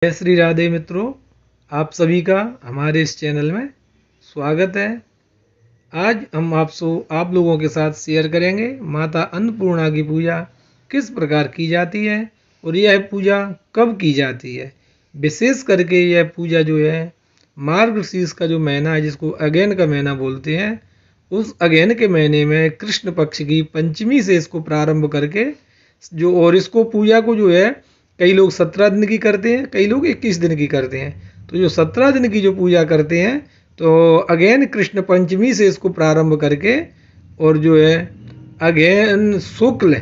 जय श्री राधे मित्रों, आप सभी का हमारे इस चैनल में स्वागत है। आज हम आप लोगों के साथ शेयर करेंगे माता अन्नपूर्णा की पूजा किस प्रकार की जाती है और यह पूजा कब की जाती है। विशेष करके यह पूजा जो है मार्गशीर्ष का जो महीना है, जिसको अगेन का महीना बोलते हैं, उस अगेन के महीने में कृष्ण पक्ष की पंचमी से इसको प्रारंभ करके और इसको पूजा को जो है कई लोग 17 दिन की करते हैं, कई लोग 21 दिन की करते हैं। तो जो 17 दिन की जो पूजा करते हैं, तो अगेन कृष्ण पंचमी से इसको प्रारंभ करके और जो है अगेन शुक्ल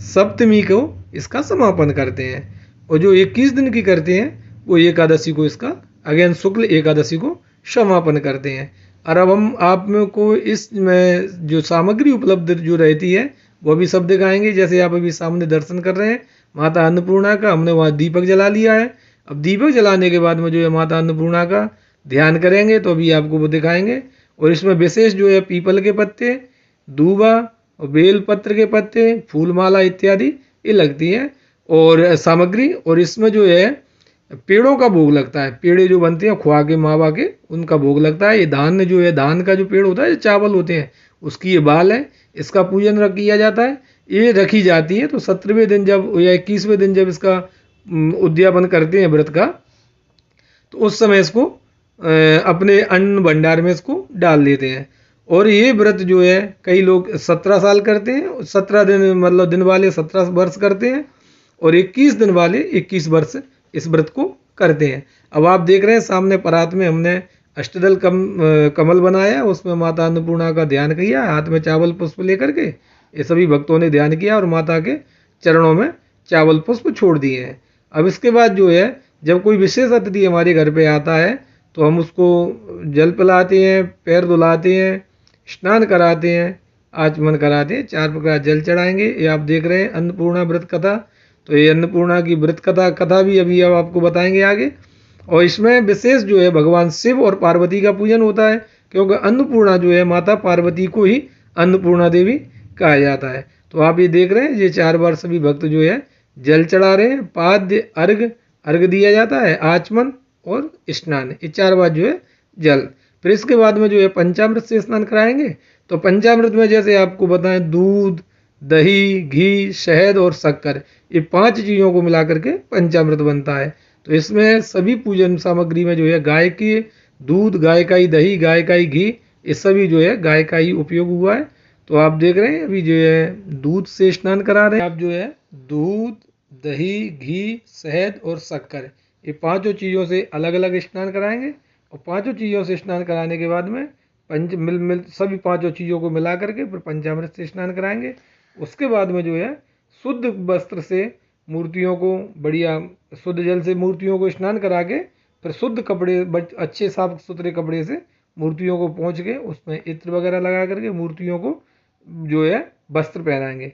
सप्तमी को इसका समापन करते हैं। और जो 21 दिन की करते हैं वो एकादशी को इसका अगेन शुक्ल एकादशी को समापन करते हैं। और अब हम आप में को इसमें जो सामग्री उपलब्ध जो रहती है वो भी सब दिखाएंगे। जैसे आप अभी सामने दर्शन कर रहे हैं माता अन्नपूर्णा का, हमने वहाँ दीपक जला लिया है। अब दीपक जलाने के बाद में जो है माता अन्नपूर्णा का ध्यान करेंगे, तो अभी आपको वो दिखाएंगे। और इसमें विशेष जो है पीपल के पत्ते, दूबा और बेल पत्र के पत्ते, फूलमाला इत्यादि ये लगती है और सामग्री। और इसमें जो है पेड़ों का भोग लगता है, पेड़े जो बनते हैं खुआ के मावा के, उनका भोग लगता है। ये धान जो है, धान का जो पेड़ होता है, चावल होते हैं, उसकी ये बाल है, इसका पूजन किया जाता है, ये रखी जाती है। तो 17वें दिन जब या 21वें दिन जब इसका उद्यापन करते हैं व्रत का, तो उस समय इसको अपने अन्न भंडार में इसको डाल देते हैं। और ये व्रत जो है कई लोग 17 साल करते हैं, 17 दिन मतलब दिन वाले 17 वर्ष करते हैं और 21 दिन वाले 21 वर्ष इस व्रत को करते हैं। अब आप देख रहे हैं सामने परात में हमने अष्टदल कमल बनाया, उसमें माता अन्नपूर्णा का ध्यान किया, हाथ में चावल पुष्प लेकर के ये सभी भक्तों ने ध्यान किया और माता के चरणों में चावल पुष्प छोड़ दिए हैं। अब इसके बाद जो है जब कोई विशेष अतिथि हमारे घर पे आता है तो हम उसको जल पिलाते हैं, पैर धुलाते हैं, स्नान कराते हैं, आचमन कराते हैं, 4 प्रकार जल चढ़ाएंगे। ये आप देख रहे हैं अन्नपूर्णा व्रत कथा। तो ये अन्नपूर्णा की व्रत कथा भी अभी अब आपको बताएंगे आगे। और इसमें विशेष जो है भगवान शिव और पार्वती का पूजन होता है, क्योंकि अन्नपूर्णा जो है माता पार्वती को ही अन्नपूर्णा देवी कहा जाता है। तो आप ये देख रहे हैं ये 4 बार सभी भक्त जो है जल चढ़ा रहे हैं। पाद्य अर्घ दिया जाता है, आचमन और स्नान, ये 4 बार जो है जल। फिर इसके बाद में जो है पंचामृत से स्नान कराएंगे। तो पंचामृत में जैसे आपको बताएं दूध, दही, घी, शहद और शक्कर, ये 5 चीज़ों को मिला करके पंचामृत बनता है। तो इसमें सभी पूजन सामग्री में जो है गाय की दूध, गाय का ही दही, गाय का ही घी, ये सभी जो है गाय का ही उपयोग हुआ है। तो आप देख रहे हैं अभी जो है दूध से स्नान करा रहे हैं। आप जो है दूध, दही, घी, शहद और शक्कर, ये 5 चीज़ों से अलग अलग स्नान कराएंगे। और 5 चीज़ों से स्नान कराने के बाद में मिल सभी 5 चीज़ों को मिला करके फिर पंचामृत से स्नान कराएंगे। उसके बाद में जो है शुद्ध वस्त्र से मूर्तियों को बढ़िया शुद्ध जल से मूर्तियों को स्नान करा के फिर शुद्ध कपड़े अच्छे साफ सुथरे कपड़े से मूर्तियों को पोंछ के उसमें इत्र वगैरह लगा करके मूर्तियों को जो है वस्त्र पहनाएंगे।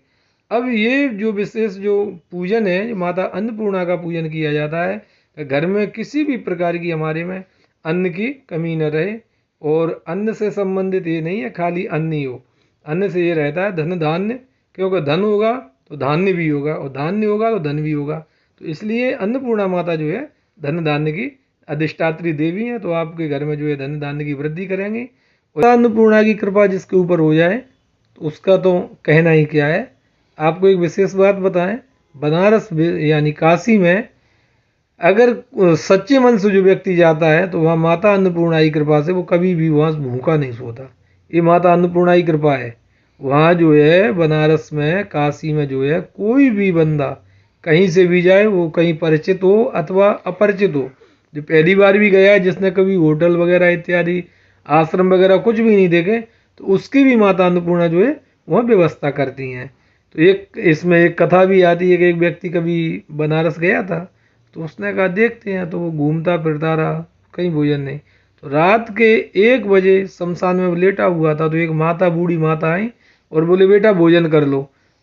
अब ये जो विशेष जो पूजन है, जो माता अन्नपूर्णा का पूजन किया जाता है, घर में किसी भी प्रकार की हमारे में अन्न की कमी न रहे। और अन्न से संबंधित ये नहीं है खाली अन्न ही हो, अन्न से ये रहता है धन धान्य, क्योंकि धन होगा तो धान्य भी होगा और धान्य होगा तो धन भी होगा। तो इसलिए अन्नपूर्णा माता जो है धन धान्य की अधिष्ठात्री देवी है। तो आपके घर में जो है धन धान्य की वृद्धि करेंगे। और अन्नपूर्णा की कृपा जिसके ऊपर हो जाए तो उसका तो कहना ही क्या है। आपको एक विशेष बात बताएं, बनारस यानी काशी में अगर सच्चे मन से जो व्यक्ति जाता है तो वहाँ माता अन्नपूर्णा की कृपा से वो कभी भी वहाँ भूखा नहीं सोता। ये माता अन्नपूर्णा की कृपा है। वहाँ जो है बनारस में, काशी में जो है कोई भी बंदा कहीं से भी जाए, वो कहीं परिचित हो अथवा अपरिचित हो, जो पहली बार भी गया है, जिसने कभी होटल वगैरह इत्यादि आश्रम वगैरह कुछ भी नहीं देखे, तो उसकी भी माता अन्नपूर्णा जो है वह व्यवस्था करती हैं। तो एक इसमें एक कथा भी आती है कि एक व्यक्ति कभी बनारस गया था, तो उसने कहा देखते हैं, तो वो घूमता फिरता रहा, कहीं भोजन नहीं। तो रात के 1 बजे शमशान में लेटा हुआ था, तो एक माता, बूढ़ी माता आई और बोले बेटा भोजन कर लो।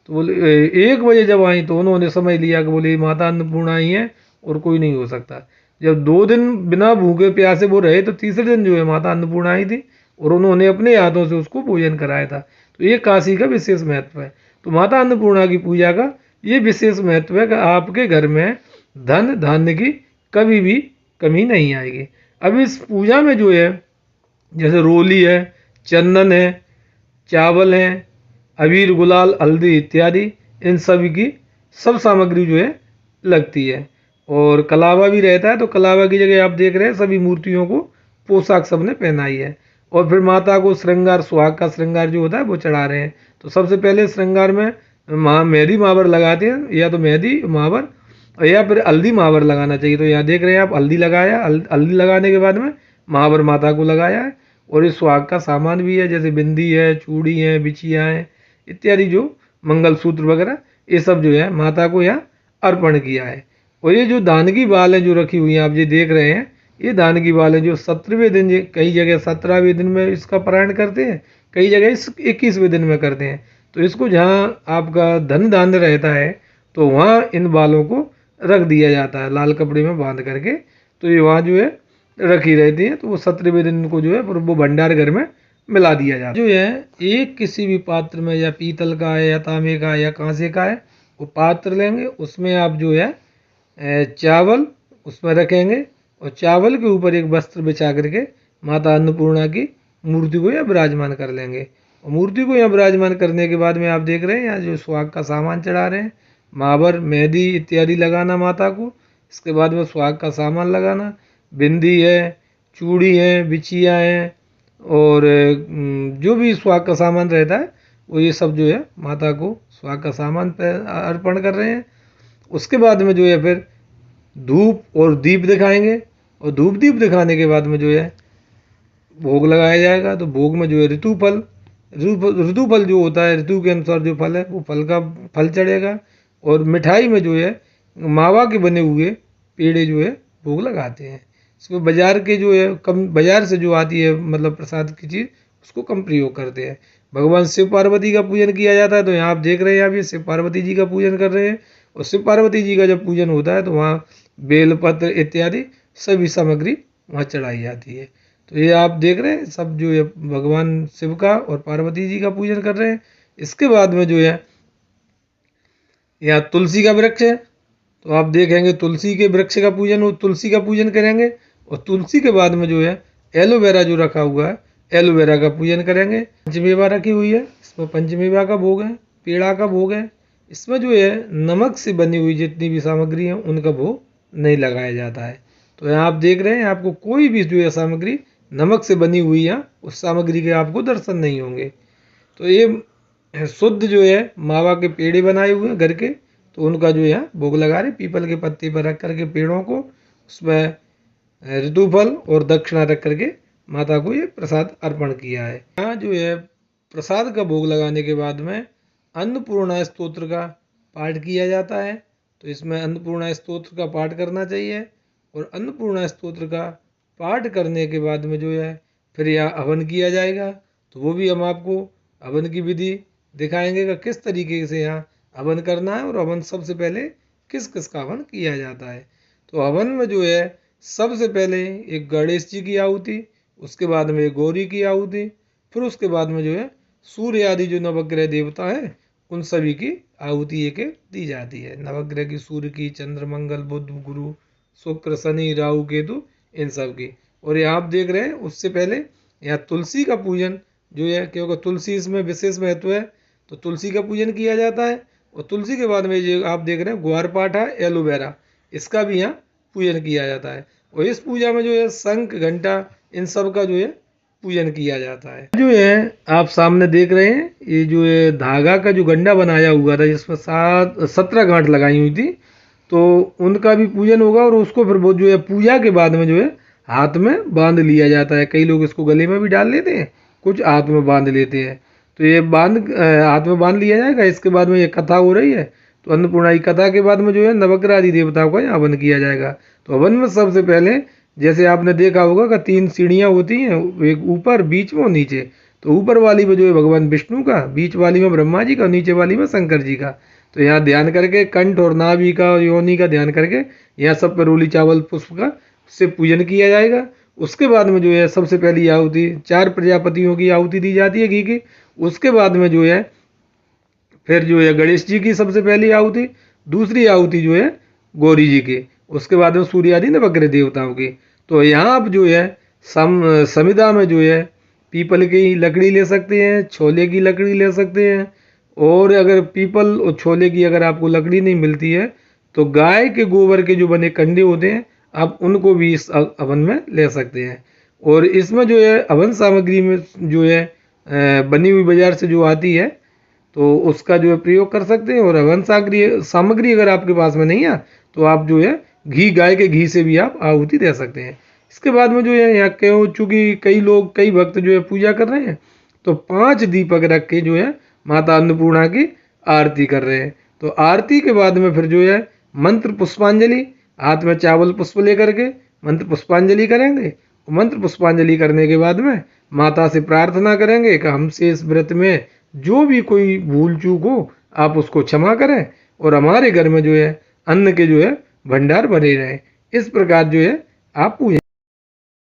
तो बोले 1 बजे जब आई तो उन्होंने समझ लिया कि बोले माता अन्नपूर्णा ही है और कोई नहीं हो सकता। जब 2 दिन बिना भूखे प्यासे वो रहे, तो तीसरे दिन जो है माता अन्नपूर्णा आई थी और उन्होंने अपने हाथों से उसको भोजन कराया था। तो ये काशी का विशेष महत्व है। तो माता अन्नपूर्णा की पूजा का ये विशेष महत्व है कि आपके घर में धन धान्य की कभी भी कमी नहीं आएगी। अब इस पूजा में जो है जैसे रोली है, चंदन है, चावल है, अबीर गुलाल हल्दी इत्यादि, इन सभी की सब सामग्री जो है लगती है। और कलावा भी रहता है, तो कलावा की जगह आप देख रहे हैं सभी मूर्तियों को पोशाक सबने पहनाई है। और फिर माता को श्रृंगार, सुहाग का श्रृंगार जो होता है वो चढ़ा रहे हैं। तो सबसे पहले श्रृंगार में मेहंदी महावर लगाते हैं, या तो मेहंदी महावर या फिर हल्दी महावर लगाना चाहिए। तो यहाँ देख रहे हैं आप हल्दी लगाया, हल्दी लगाने के बाद में महावर माता को लगाया है। और इस सुहाग का सामान भी है, जैसे बिंदी है, चूड़ी है, बिछिया है इत्यादि, जो मंगलसूत्र वगैरह, ये सब जो है माता को यहाँ अर्पण किया है। और ये जो दान की बाल है जो रखी हुई है आप ये देख रहे हैं, ये दान की बाल है जो 17वें दिन, कई जगह 17वें दिन में इसका पारायण करते हैं, कई जगह इस 21वें दिन में करते हैं। तो इसको जहाँ आपका धन दान रहता है तो वहाँ इन बालों को रख दिया जाता है लाल कपड़े में बांध करके। तो ये वहाँ जो है रखी रहती है। तो वो 17वें दिन को जो है फिर वो भंडार घर में मिला दिया जाता है। जो है एक किसी भी पात्र में, या पीतल का है या तांबे का है या कांसे का है, वो पात्र लेंगे, उसमें आप जो है चावल उसमें रखेंगे, और चावल के ऊपर एक वस्त्र बिछा करके माता अन्नपूर्णा की मूर्ति को यहाँ विराजमान कर लेंगे। और मूर्ति को यहाँ विराजमान करने के बाद में आप देख रहे हैं यहाँ जो सुहाग का सामान चढ़ा रहे हैं, महावर, मेहंदी इत्यादि लगाना माता को। इसके बाद में सुहाग का सामान लगाना, बिंदी है, चूड़ी है, बिछिया है, और जो भी सुहाग का सामान रहता है वो ये सब जो है माता को सुहाग का सामान पर अर्पण कर रहे हैं। उसके बाद में जो है फिर धूप और दीप दिखाएंगे, और धूप दीप दिखाने के बाद में जो है भोग लगाया जाएगा। तो भोग में जो है ऋतुफल जो होता है, ऋतु के अनुसार जो फल है वो फल चढ़ेगा। और मिठाई में जो है मावा के बने हुए पेड़े जो है भोग लगाते हैं। इसमें बाजार के जो है कम, बाजार से जो आती है मतलब प्रसाद की चीज़, उसको कम प्रयोग करते हैं। भगवान शिव पार्वती का पूजन किया जाता है। तो यहाँ आप देख रहे हैं, आप ये शिव पार्वती जी का पूजन कर रहे हैं। और शिव पार्वती जी का जब पूजन होता है तो वहाँ बेलपत्र इत्यादि सभी सामग्री वहाँ चढ़ाई जाती है। तो ये आप देख रहे हैं सब जो है भगवान शिव का और पार्वती जी का पूजन कर रहे हैं। इसके बाद में जो है यहाँ तुलसी का वृक्ष है, तो आप देखेंगे तुलसी के वृक्ष का पूजन, तुलसी का पूजन करेंगे। और तुलसी के बाद में जो है एलोवेरा जो रखा हुआ है, एलोवेरा का पूजन करेंगे। पंचमेवा रखी हुई है, इसमें पंचमेवा का भोग है, पेड़ा का भोग है। इसमें जो है नमक से बनी हुई जितनी भी सामग्री है उनका भोग नहीं लगाया जाता है। तो यहाँ आप देख रहे हैं आपको कोई भी जो है सामग्री नमक से बनी हुई है उस सामग्री के आपको दर्शन नहीं होंगे। तो ये शुद्ध जो है मावा के पेड़े बनाए हुए हैं घर के, तो उनका जो है भोग लगा रहे, पीपल के पत्ते पर रख करके पेड़ों को, उसमें ऋतुफल और दक्षिणा रख करके माता को ये प्रसाद अर्पण किया है। यहाँ जो है प्रसाद का भोग लगाने के बाद में अन्नपूर्णा स्तोत्र का पाठ किया जाता है। तो इसमें अन्नपूर्णा स्तोत्र का पाठ करना चाहिए। और अन्नपूर्णा स्तोत्र का पाठ करने के बाद में जो है फिर यहाँ हवन किया जाएगा। तो वो भी हम आपको हवन की विधि दिखाएंगे कि किस तरीके से यहाँ हवन करना है, और हवन सबसे पहले किस किस का हवन किया जाता है। तो हवन में जो है सबसे पहले एक गणेश जी की आहुति, उसके बाद में एक गौरी की आहुति, फिर उसके बाद में जो है सूर्य आदि जो नवग्रह देवता है उन सभी की आहुति एक दी जाती है। नवग्रह की सूर्य की, चंद्र, मंगल, बुध, गुरु, शुक्र, शनि, राहु, केतु, इन सब की। और ये आप देख रहे हैं उससे पहले यहाँ तुलसी का पूजन जो है, क्योंकि तुलसी इसमें विशेष महत्व है, तो तुलसी का पूजन किया जाता है। और तुलसी के बाद में जो आप देख रहे हैं ग्वारपाठा, एलोवेरा, इसका भी यहाँ पूजन किया जाता है। और इस पूजा में जो है शंख, घंटा, इन सब का जो है पूजन किया जाता है। जो है आप सामने देख रहे हैं ये जो है धागा का जो गंडा बनाया हुआ था जिसमें 17 गांठ लगाई हुई थी, तो उनका भी पूजन होगा। और उसको फिर वो जो है पूजा के बाद में जो है हाथ में बांध लिया जाता है। कई लोग इसको गले में भी डाल लेते हैं, कुछ हाथ में बांध लेते हैं। तो ये हाथ में बांध लिया जाएगा। इसके बाद में ये कथा हो रही है, तो अन्नपूर्णा की कथा के बाद में जो है नवग्रह आदि देवताओं का यहाँ हवन किया जाएगा। तो हवन में सबसे पहले जैसे आपने देखा होगा कि 3 सीढ़ियाँ होती हैं, एक ऊपर, बीच में और नीचे। तो ऊपर वाली में जो है भगवान विष्णु का, बीच वाली में ब्रह्मा जी का, नीचे वाली में शंकर जी का। तो यहाँ ध्यान करके कंठ और नाभि का और योनि का ध्यान करके यहाँ सब पर रोली चावल पुष्प का से पूजन किया जाएगा। उसके बाद में जो है सबसे पहली आहुति 4 प्रजापतियों की आहुति दी जाती है घी की। उसके बाद में जो है फिर जो है गणेश जी की सबसे पहली आहुति, दूसरी आहुति जो है गौरी जी की, उसके बाद में सूर्य आदि नवग्रह देवताओं की। तो यहाँ आप जो है समिधा में जो है पीपल की लकड़ी ले सकते हैं, छोले की लकड़ी ले सकते हैं, और अगर पीपल और छोले की अगर आपको लकड़ी नहीं मिलती है तो गाय के गोबर के जो बने कंडे होते हैं आप उनको भी इस हवन में ले सकते हैं। और इसमें जो है हवन सामग्री में जो है बनी हुई बाजार से जो आती है तो उसका जो है प्रयोग कर सकते हैं। और हवन सामग्री अगर आपके पास में नहीं है तो आप जो है घी, गाय के घी से भी आप आहुति दे सकते हैं। इसके बाद में जो है यहाँ क्यों, चूँकि कई भक्त जो है पूजा कर रहे हैं तो 5 दीपक रख के जो है माता अन्नपूर्णा की आरती कर रहे हैं। तो आरती के बाद में फिर जो है मंत्र पुष्पांजलि, हाथ में चावल पुष्प लेकर के मंत्र पुष्पांजलि करेंगे। मंत्र पुष्पांजलि करने के बाद में माता से प्रार्थना करेंगे कि हमसे इस व्रत में जो भी कोई भूल चूक हो आप उसको क्षमा करें और हमारे घर में जो है अन्न के जो है भंडार भरे रहे। इस प्रकार जो है आप पूजा